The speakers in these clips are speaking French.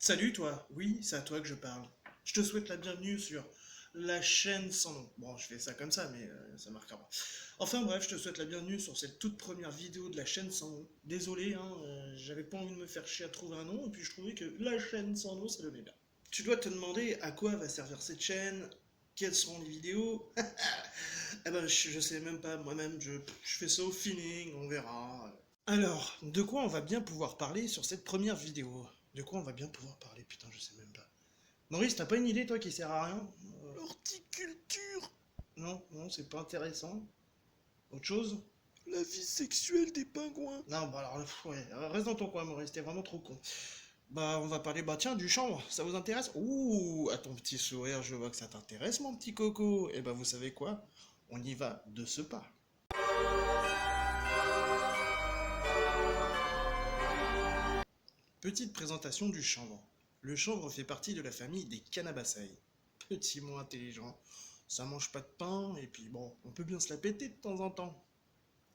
Salut toi, oui, c'est à toi que je parle. Je te souhaite la bienvenue sur la chaîne sans nom. Bon, je fais ça comme ça, mais ça marquera pas. Enfin bref, je te souhaite la bienvenue sur cette toute première vidéo de la chaîne sans nom. Désolé, hein, j'avais pas envie de me faire chier à trouver un nom, et puis je trouvais que la chaîne sans nom, ça donnait bien. Tu dois te demander à quoi va servir cette chaîne, quelles seront les vidéos. Eh ben, je sais même pas, moi-même, je fais ça au feeling, on verra. Alors, de quoi on va bien pouvoir parler sur cette première vidéo? De quoi on va bien pouvoir parler? Putain, je sais même pas. Maurice, t'as pas une idée, toi, qui sert à rien? L'horticulture, Non, non, c'est pas intéressant. Autre chose? la vie sexuelle des pingouins. Non, bah alors, ouais, reste dans ton coin, Maurice, t'es vraiment trop con. Bah, on va parler, bah tiens, du chanvre, ça vous intéresse? Ouh, à ton petit sourire, je vois que ça t'intéresse, mon petit coco. Eh ben, vous savez quoi? On y va de ce pas. Petite présentation du chanvre. Le chanvre fait partie de la famille des Canabaceae. Petit mot intelligent. Ça mange pas de pain, et puis bon, on peut bien se la péter de temps en temps.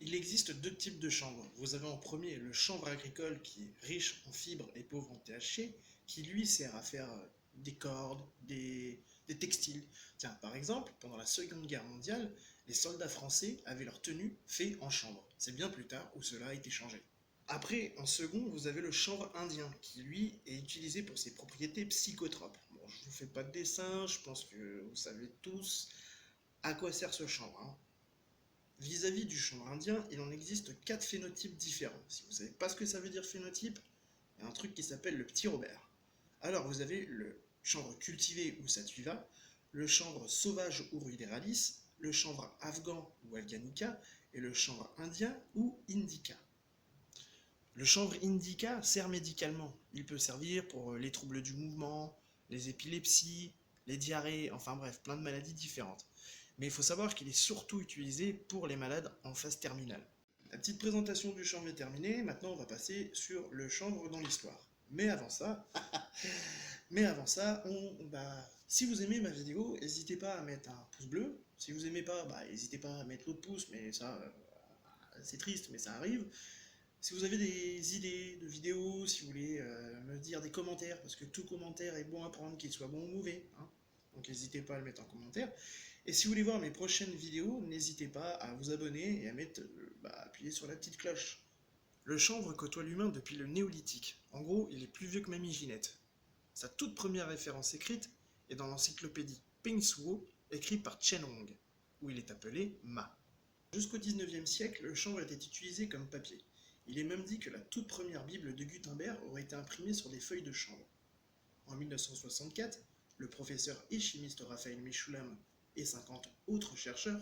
Il existe deux types de chanvre. Vous avez en premier le chanvre agricole qui est riche en fibres et pauvre en THC, qui lui sert à faire des cordes, des textiles. Tiens, par exemple, pendant la Seconde Guerre mondiale, les soldats français avaient leur tenue faite en chanvre. C'est bien plus tard où cela a été changé. Après, en second, vous avez le chanvre indien, qui lui est utilisé pour ses propriétés psychotropes. Bon, je vous fais pas de dessin, je pense que vous savez tous à quoi sert ce chanvre, hein. Vis-à-vis du chanvre indien, il en existe 4 phénotypes différents. Si vous ne savez pas ce que ça veut dire phénotype, il y a un truc qui s'appelle le petit Robert. Alors vous avez le chanvre cultivé ou sativa, le chanvre sauvage ou ruderalis, le chanvre afghan ou alganica et le chanvre indien ou indica. Le chanvre indica sert médicalement. Il peut servir pour les troubles du mouvement, les épilepsies, les diarrhées, enfin bref, plein de maladies différentes. Mais il faut savoir qu'il est surtout utilisé pour les malades en phase terminale. La petite présentation du chanvre est terminée, maintenant on va passer sur le chanvre dans l'histoire. Si vous aimez ma vidéo, n'hésitez pas à mettre un pouce bleu. Si vous aimez pas, n'hésitez pas à mettre l'autre pouce, mais ça, c'est triste, mais ça arrive. Si vous avez des idées de vidéos, si vous voulez me dire des commentaires, parce que tout commentaire est bon à prendre, qu'il soit bon ou mauvais, hein. Donc n'hésitez pas à le mettre en commentaire. Et si vous voulez voir mes prochaines vidéos, n'hésitez pas à vous abonner et à appuyer sur la petite cloche. Le chanvre côtoie l'humain depuis le néolithique. En gros, il est plus vieux que Mamie Ginette. Sa toute première référence écrite est dans l'encyclopédie Ping Suo, écrite par Chen Hong, où il est appelé Ma. Jusqu'au XIXe siècle, le chanvre était utilisé comme papier. Il est même dit que la toute première Bible de Gutenberg aurait été imprimée sur des feuilles de chanvre. En 1964, le professeur et chimiste Raphaël Mechoulam et 50 autres chercheurs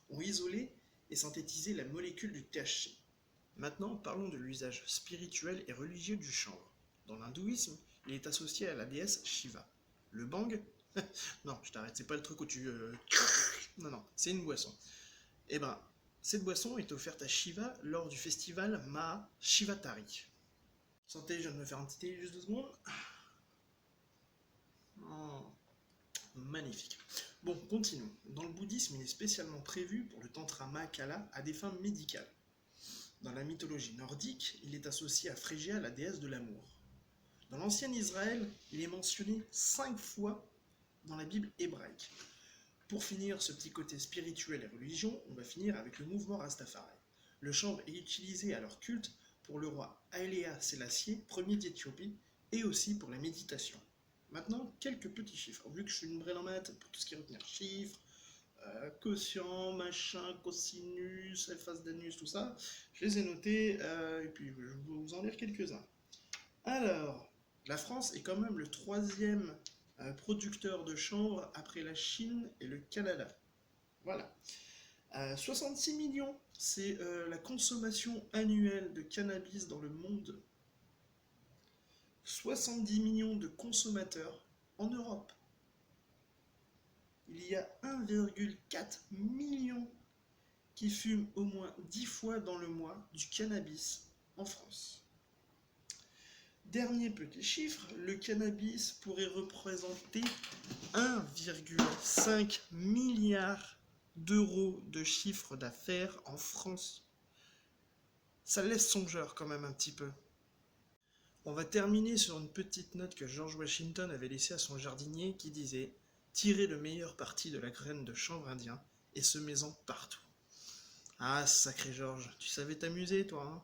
ont isolé et synthétisé la molécule du THC. Maintenant, parlons de l'usage spirituel et religieux du chanvre. Dans l'hindouisme, il est associé à la déesse Shiva. Le bang Non, je t'arrête, c'est pas le truc où tu... Non, non, c'est une boisson. Eh ben, cette boisson est offerte à Shiva lors du festival Maha Shivatari. Santé, je viens de me faire un petit thé, juste 2 secondes. Oh, magnifique. Bon, continuons. Dans le bouddhisme, il est spécialement prévu pour le tantra Mahakala à des fins médicales. Dans la mythologie nordique, il est associé à Phrygia, la déesse de l'amour. Dans l'ancien Israël, il est mentionné 5 fois dans la Bible hébraïque. Pour finir ce petit côté spirituel et religion, on va finir avec le mouvement Rastafari. Le chanvre est utilisé à leur culte pour le roi Haile Sélassié, premier d'Éthiopie, et aussi pour la méditation. Maintenant, quelques petits chiffres. Vu que je suis une vraie en maths, pour tout ce qui est retenir chiffres, quotient, machin, cosinus, face d'anus, tout ça, je les ai notés, et puis je vais vous en lire quelques-uns. Alors, la France est quand même le troisième producteur de chanvre après la Chine et le Canada. Voilà. 66 millions, c'est la consommation annuelle de cannabis dans le monde. 70 millions de consommateurs en Europe. Il y a 1,4 million qui fument au moins 10 fois dans le mois du cannabis en France. Dernier petit chiffre, le cannabis pourrait représenter 1,5 milliard d'euros de chiffre d'affaires en France. Ça laisse songeur quand même un petit peu. On va terminer sur une petite note que George Washington avait laissée à son jardinier qui disait « Tirez le meilleur parti de la graine de chanvre indien et semez-en partout ». Ah, sacré George, tu savais t'amuser toi, hein?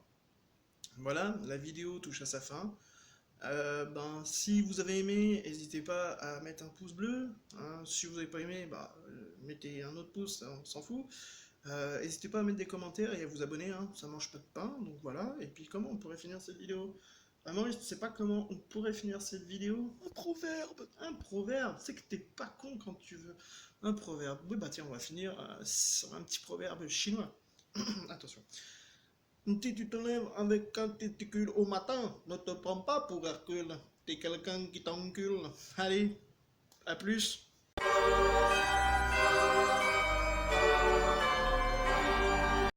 Voilà, la vidéo touche à sa fin. Si vous avez aimé, n'hésitez pas à mettre un pouce bleu, hein. Si vous n'avez pas aimé, mettez un autre pouce, on s'en fout. N'hésitez pas à mettre des commentaires et à vous abonner, hein. Ça mange pas de pain, donc voilà. Et puis comment on pourrait finir cette vidéo? Maurice, tu sais pas comment on pourrait finir cette vidéo? Un proverbe. Un proverbe, c'est que t'es pas con quand tu veux. Un proverbe. Oui, bah tiens, on va finir sur un petit proverbe chinois. Attention. Si tu te lèves avec un testicule au matin, ne te prends pas pour Hercule. T'es quelqu'un qui t'encule. Allez, à plus.